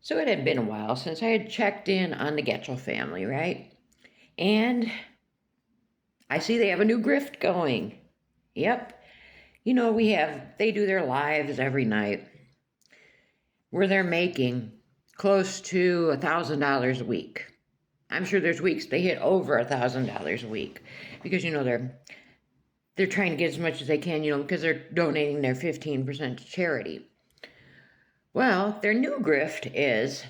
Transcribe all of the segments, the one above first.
So it had been a while since I had checked in on the Getchell family, right? And I see they have a new grift going. Yep. They do their lives every night where they're making close to $1,000 a week. I'm sure there's weeks they hit over $1,000 a week because, they're trying to get as much as they can, because they're donating their 15% to charity. Well, their new grift is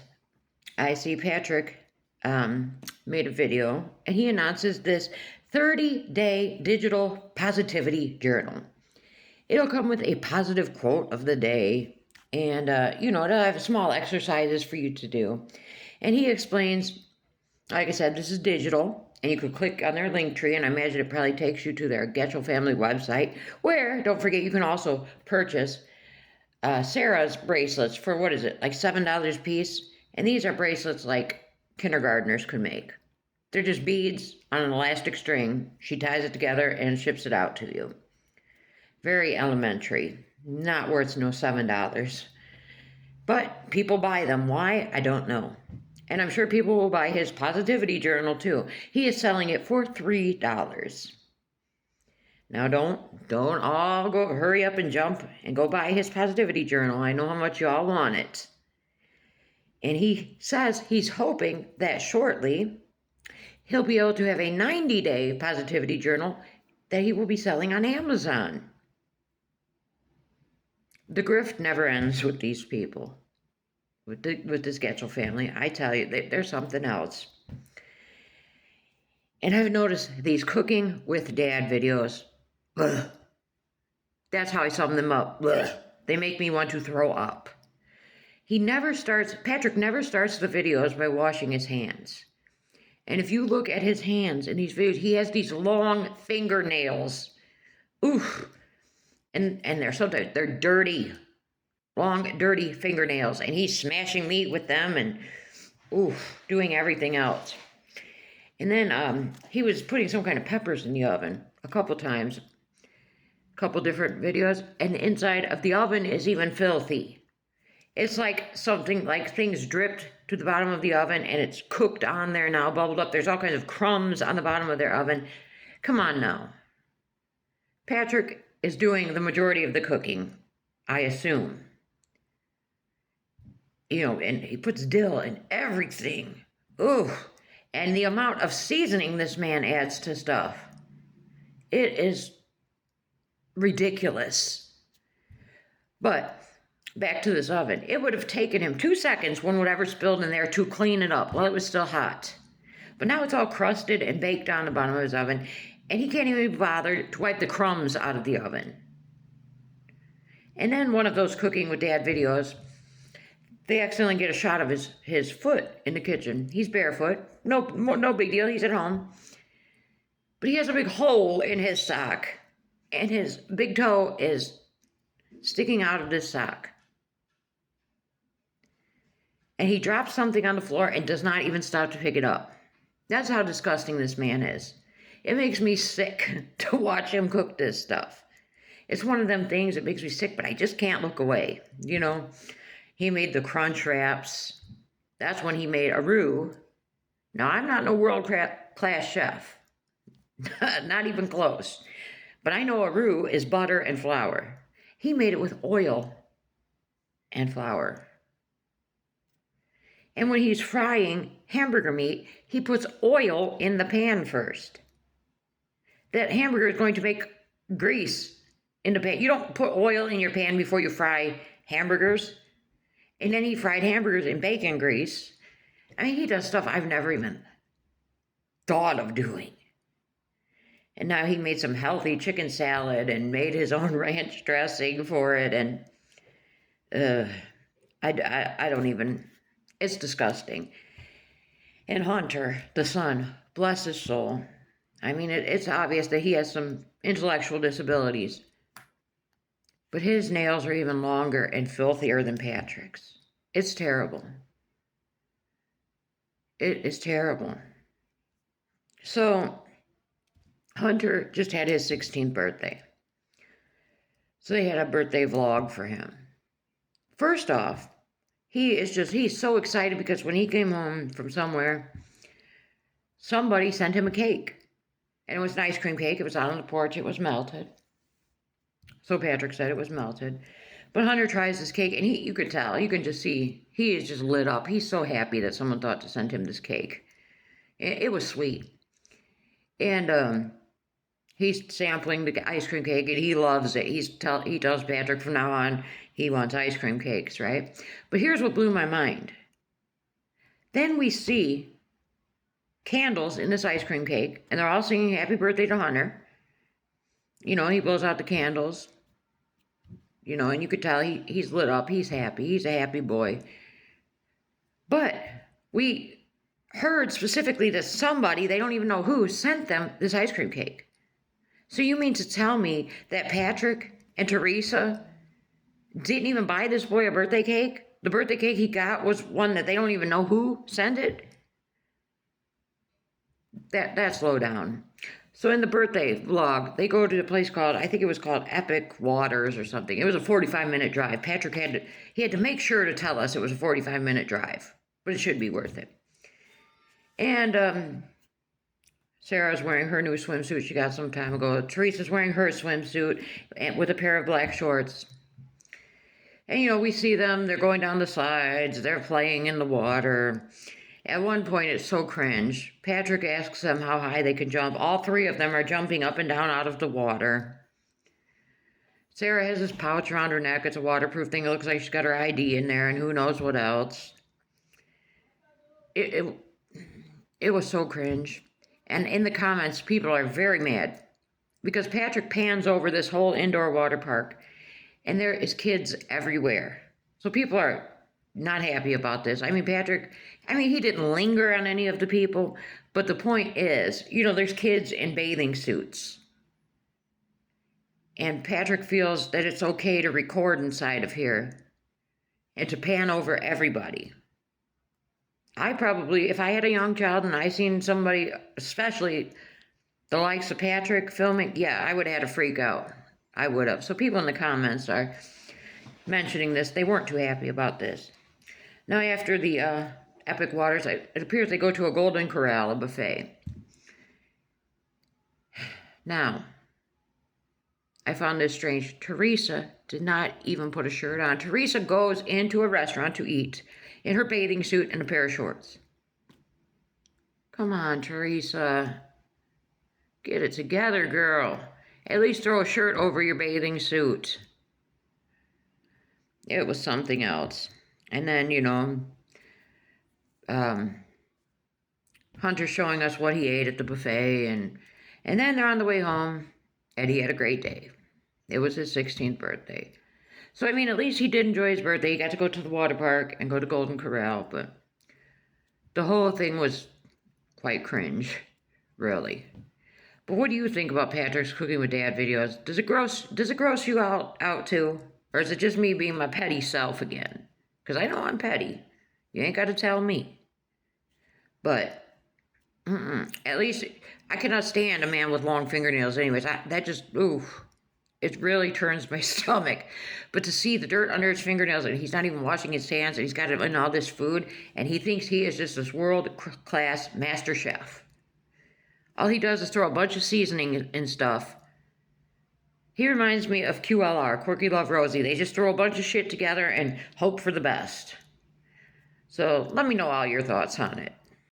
I see Patrick made a video, and he announces this 30-day digital positivity journal. It'll come with a positive quote of the day, and, it'll have small exercises for you to do. And he explains, like I said, this is digital, and you could click on their link tree, and I imagine it probably takes you to their Getchell Family website, where, don't forget, you can also purchase Sarah's bracelets for, what is it, like $7 a piece? And these are bracelets like kindergartners could make. They're just beads on an elastic string. She ties it together and ships it out to you. Very elementary. Not worth no $7. But people buy them. Why? I don't know. And I'm sure people will buy his positivity journal too. He is selling it for $3. Now don't all go hurry up and jump and go buy his positivity journal. I know how much you all want it. And he says he's hoping that shortly he'll be able to have a 90-day positivity journal that he will be selling on Amazon. The grift never ends with these people, with this Getchell family. I tell you, there's something else. And I've noticed these cooking with dad videos. Ugh. That's how I sum them up. Ugh. They make me want to throw up. Patrick never starts the videos by washing his hands. And if you look at his hands in these videos, he has these long fingernails. Oof. And they're dirty. Long, dirty fingernails. And he's smashing meat with them and doing everything else. And then he was putting some kind of peppers in the oven a couple times. A couple different videos. And the inside of the oven is even filthy. It's like something like things dripped to the bottom of the oven and it's cooked on there now, bubbled up. There's all kinds of crumbs on the bottom of their oven. Come on now. Patrick is doing the majority of the cooking, I assume. And he puts dill in everything. Ooh. And the amount of seasoning this man adds to stuff. It is ridiculous. But back to this oven. It would have taken him 2 seconds when whatever spilled in there to clean it up while it was still hot. But now it's all crusted and baked on the bottom of his oven, and he can't even bother to wipe the crumbs out of the oven. And then one of those cooking with dad videos, they accidentally get a shot of his foot in the kitchen. He's barefoot. No big deal. He's at home. But he has a big hole in his sock, and his big toe is sticking out of this sock. And he drops something on the floor and does not even stop to pick it up. That's how disgusting this man is. It makes me sick to watch him cook this stuff. It's one of them things that makes me sick, but I just can't look away. He made the crunch wraps. That's when he made a roux. Now, I'm not no world-class chef. Not even close. But I know a roux is butter and flour. He made it with oil and flour. And when he's frying hamburger meat, he puts oil in the pan first. That hamburger is going to make grease in the pan. You don't put oil in your pan before you fry hamburgers. And then he fried hamburgers in bacon grease. I mean, he does stuff I've never even thought of doing. And now he made some healthy chicken salad and made his own ranch dressing for it. And I don't even... It's disgusting. And Hunter, the son, bless his soul. I mean, it's obvious that he has some intellectual disabilities. But his nails are even longer and filthier than Patrick's. It's terrible. It is terrible. So, Hunter just had his 16th birthday. So they had a birthday vlog for him. First off, he's so excited because when he came home from somewhere, somebody sent him a cake. And it was an ice cream cake. It was out on the porch. It was melted. So Patrick said it was melted. But Hunter tries this cake, and you could tell, you can just see, he is just lit up. He's so happy that someone thought to send him this cake. It was sweet. And he's sampling the ice cream cake, and he loves it. He tells Patrick from now on he wants ice cream cakes, right? But here's what blew my mind. Then we see candles in this ice cream cake, and they're all singing happy birthday to Hunter. You know, he blows out the candles. You know, and you could tell he's lit up. He's happy. He's a happy boy. But we heard specifically that somebody, they don't even know who, sent them this ice cream cake. So you mean to tell me that Patrick and Teresa didn't even buy this boy a birthday cake? The birthday cake he got was one that they don't even know who sent it? That's low down. So in the birthday vlog, they go to a place called, I think it was called Epic Waters or something. It was a 45-minute drive. Patrick had to make sure to tell us it was a 45-minute drive, but it should be worth it. And Sarah's wearing her new swimsuit she got some time ago. Teresa's wearing her swimsuit and with a pair of black shorts. And, you know, we see them. They're going down the slides. They're playing in the water. At one point, it's so cringe. Patrick asks them how high they can jump. All three of them are jumping up and down out of the water. Sarah has this pouch around her neck. It's a waterproof thing. It looks like she's got her ID in there and who knows what else. It was so cringe. And in the comments, people are very mad because Patrick pans over this whole indoor water park and there is kids everywhere. So people are not happy about this. I mean, Patrick, he didn't linger on any of the people, but the point is, you know, there's kids in bathing suits. And Patrick feels that it's okay to record inside of here and to pan over everybody. I probably, if I had a young child and I seen somebody, especially the likes of Patrick filming, yeah, I would have had a freak out. I would have. So people in the comments are mentioning this. They weren't too happy about this. Now, after the Epic Waters, it appears they go to a Golden Corral, a buffet. Now, I found this strange. Teresa did not even put a shirt on. Teresa goes into a restaurant to eat in her bathing suit and a pair of shorts. Come on, Teresa. Get it together, girl. At least throw a shirt over your bathing suit. It was something else. And then, you know, Hunter's showing us what he ate at the buffet, and then they're on the way home, and he had a great day. It was his 16th birthday. So, I mean, at least he did enjoy his birthday. He got to go to the water park and go to Golden Corral, but the whole thing was quite cringe, really. But what do you think about Patrick's Cooking with Dad videos? Does it gross you out too? Or is it just me being my petty self again? Because I know I'm petty. You ain't got to tell me. But, at least, I cannot stand a man with long fingernails anyways. That just, oof. It really turns my stomach. But to see the dirt under his fingernails and he's not even washing his hands and he's got it in all this food and he thinks he is just this world-class master chef. All he does is throw a bunch of seasoning and stuff. He reminds me of QLR, Quirky Love Rosie. They just throw a bunch of shit together and hope for the best. So let me know all your thoughts on it.